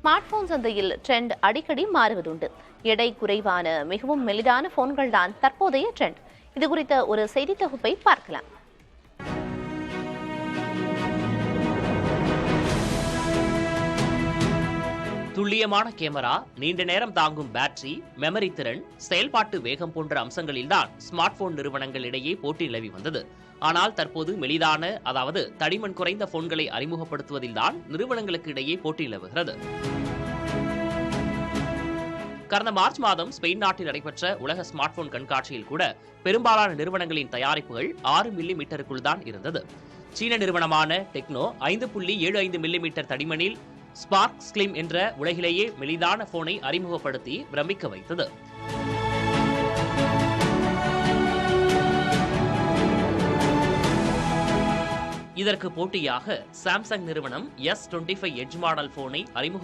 Smart phone சந்தையில் trend அடிக்கடி மாறுவதுண்டு. எடை குறைவான மிகவும் மெலிதான போன்கள் தான் தற்போதைய ட்ரெண்ட். இது குறித்த ஒரு செய்தி தொகுப்பை பார்க்கலாம். துல்லியமான கேமரா, நீண்ட நேரம் தாங்கும் பேட்டரி, மெமரி திறன், செயல்பாட்டு வேகம் போன்ற அம்சங்களில்தான் ஸ்மார்ட் போன் நிறுவனங்கள் இடையே போட்டி நிலவி வந்தது. ஆனால் தற்போது மெலிதான, அதாவது தடிமன் குறைந்த போன்களை அறிமுகப்படுத்துவதில்தான் நிறுவனங்களுக்கு இடையே போட்டி நிலவுகிறது. கடந்த மார்ச் மாதம் ஸ்பெயின் நாட்டில் நடைபெற்ற உலக ஸ்மார்ட் போன் கண்காட்சியில் கூட பெரும்பாலான நிறுவனங்களின் தயாரிப்புகள் 6 மில்லிமீட்டருக்குள் தான் இருந்தது. சீன நிறுவனமான டெக்னோ 5.75 மில்லிமீட்டர் தடிமனில் ஸ்பார்க் ஸ்லிம் என்ற உலகிலேயே மெலிதான போனை அறிமுகப்படுத்தி பிரமிக்க வைத்தது. இதற்கு போட்டியாக சாம்சங் நிறுவனம் S25 எட்ஜ் மாடல் போனை அறிமுக